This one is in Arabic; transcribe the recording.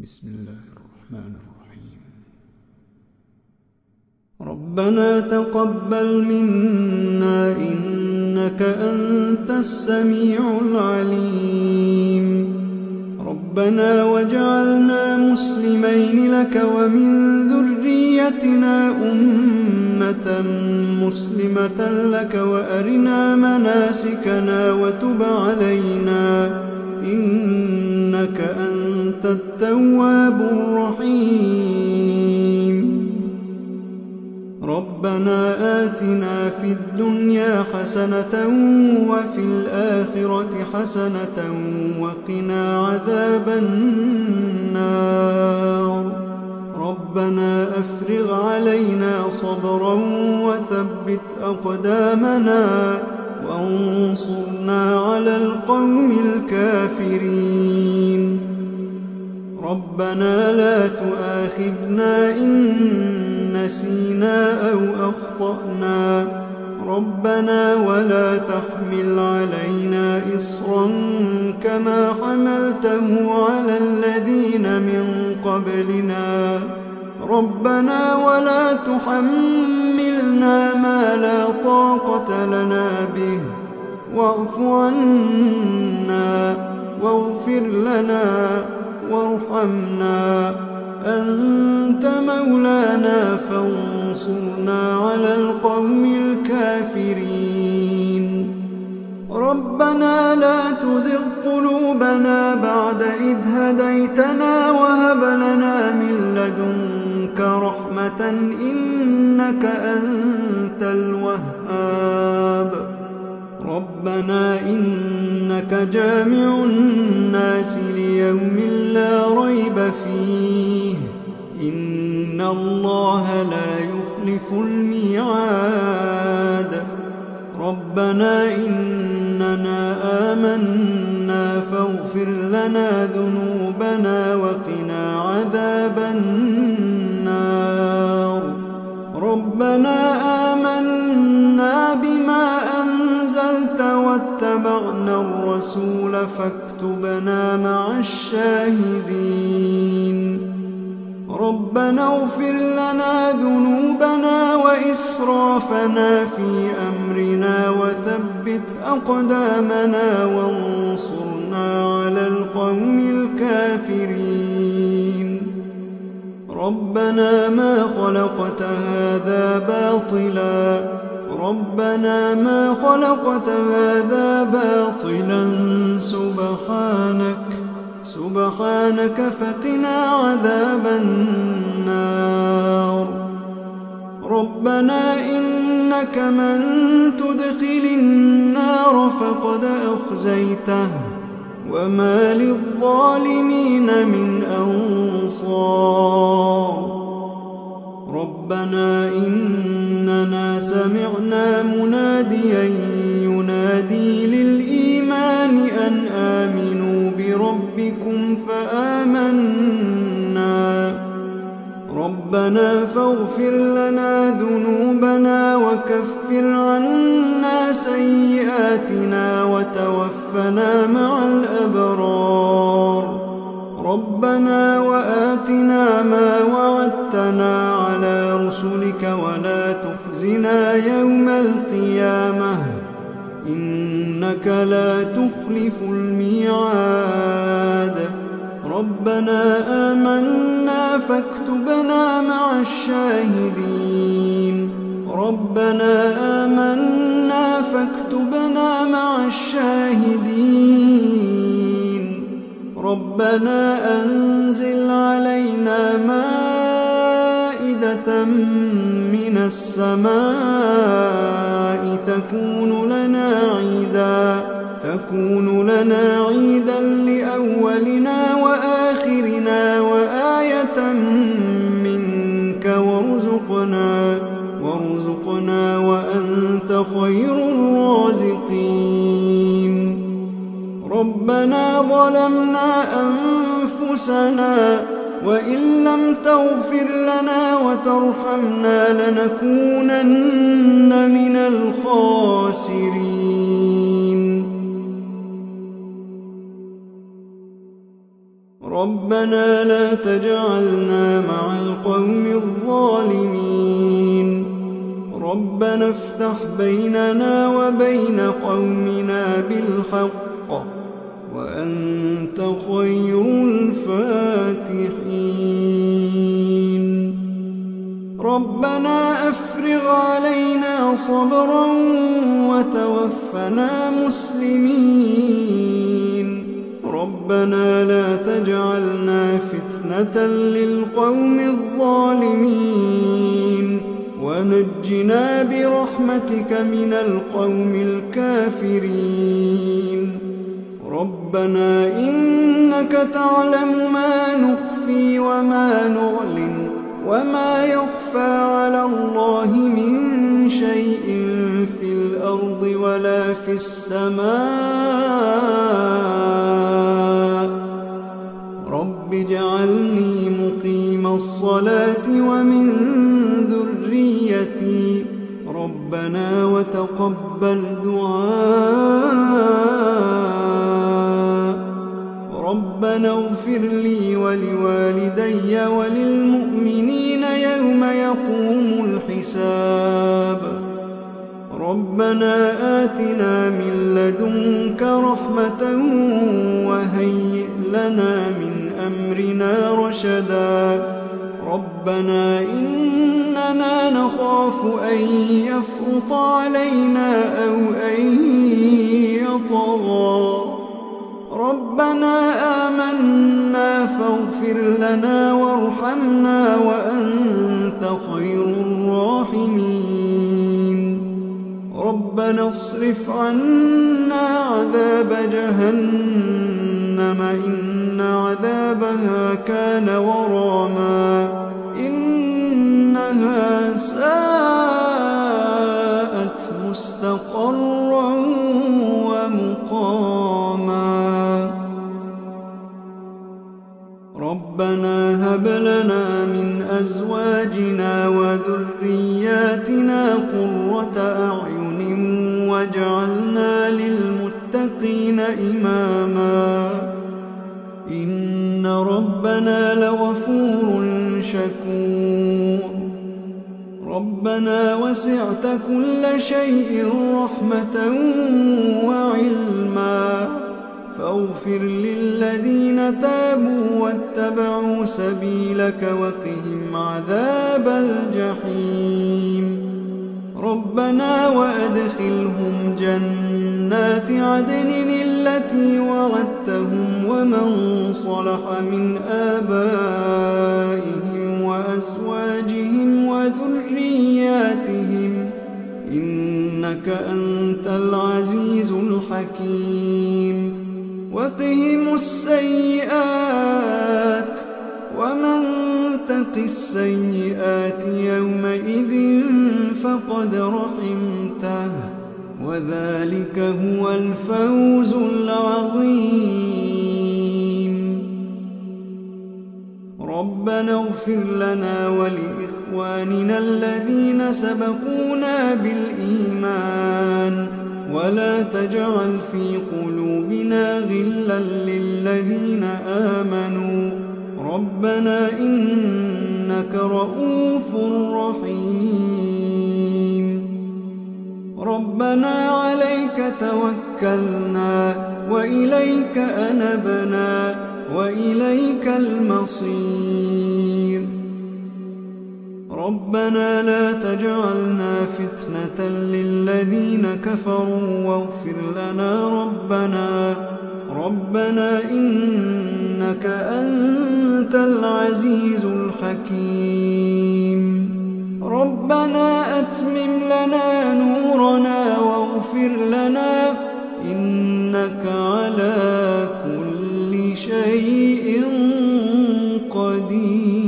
بسم الله الرحمن الرحيم. ربنا تقبل منا إنك أنت السميع العليم. ربنا واجعلنا مسلمين لك ومن ذريتنا أمة مسلمة لك وأرنا مناسكنا وتب علينا إنك أنت التواب الرحيم. ربنا آتنا في الدنيا حسنة وفي الآخرة حسنة وقنا عذاب النار. ربنا أفرغ علينا صبرا وثبت أقدامنا وانصرنا على القوم الكافرين. ربنا لا تؤاخذنا إن نسينا أو أخطأنا. ربنا ولا تحمل علينا إصرا كما حملته على الذين من قبلنا. ربنا ولا تحملنا ما لا طاقة لنا به واعف عنا واغفر لنا وارحمنا أنت مولانا فانصرنا على القوم الكافرين. ربنا لا تزغ قلوبنا بعد إذ هديتنا وهب لنا من لدنك رحمة إنك أنت الوهاب. ربنا إنك جامع الناس ليوم لا ريب فيه إن الله لا يخلف الميعاد. ربنا إننا آمنا فاغفر لنا ذنوبنا وقنا عذاب النار. ربنا آمنا بما أنزلت واتبعنا الرسول فاكتبنا مع الشاهدين. ربنا اغفر لنا ذنوبنا وإسرافنا في أمرنا وثبت أقدامنا وانصرنا على القوم الكافرين. ربنا ما خلقت هذا باطلا. ربنا ما خلقت هذا باطلا سبحانك فقنا عذاب النار. ربنا إنك من تدخل النار فقد أخزيته وما للظالمين من أنصار. ربنا إننا سمعنا مناديا ينادي للإيمان أن آمنوا بربكم فآمنا. ربنا فاغفر لنا ذنوبنا وكفر عنا سيئاتنا وتوفنا مع الأبرار. ربنا وآتنا ما وعدتنا على رسلك ولا تخزنا يوم القيامة إنك لا تخلف الميعاد. ربنا آمنا فاكتبنا مع الشاهدين. ربنا آمنا فاكتبنا مع الشاهدين. ربنا أنزل علينا مائدة من السماء تكون لنا عيدا لأولنا وآخرنا وآية منك وارزقنا وأنت خير الرازقين. ربنا ظلمنا أنفسنا وإن لم تغفر لنا وترحمنا لنكونن من الخاسرين. ربنا لا تجعلنا مع القوم الظالمين ربنا افتح بيننا وبين قومنا بالحق وأنت خير الفاتحين ربنا أفرغ علينا صبرا وتوفنا مسلمين ربنا لا تجعلنا فتنة للقوم الظالمين ونجنا برحمتك من القوم الكافرين ربنا إنك تعلم ما نخفي وما نعلن وما يخفى على الله من شيء في الأرض ولا في السماء رب اجعلني مقيم الصلاة ومن ذريتي ربنا وتقبل دعاء ربنا اغفر لي ولوالدي وللمؤمنين يوم يقوم الحساب ربنا آتنا من لدنك رحمة وهيئ لنا من أمرنا رشدا ربنا إننا نخاف أن يفرط علينا أو أن يطغى ربنا آمنا فاغفر لنا وارحمنا وأنت خير الراحمين ربنا اصرف عنا عذاب جهنم إن عذابها كان غراما إنها ساءت مستقرا ومقاما ربنا هب لنا من أزواجنا وذرياتنا قرة أعين واجعلنا للمتقين إماما إن ربنا لغفور شكور ربنا وسعت كل شيء رحمة وعلما فاغفر للذين تابوا واتبعوا سبيلك وقهم عذاب الجحيم ربنا وأدخلهم جنات عدن التي وعدتهم ومن صلح من آبائهم وأزواجهم وذرياتهم إنك أنت العزيز الحكيم وقهم السيئات ومن تق السيئات يومئذ فقد رحمته وذلك هو الفوز العظيم ربنا اغفر لنا ولإخواننا الذين سبقونا بالإيمان ولا تجعل في قلوبنا غلا للذين آمنوا ربنا إنك رؤوف رحيم ربنا عليك توكلنا وإليك أنبنا وإليك المصير ربنا لا تجعلنا فتنة للذين كفروا واغفر لنا ربنا إنك أنت العزيز الحكيم ربنا أتمم لنا نورنا واغفر لنا إنك على كل شيء قدير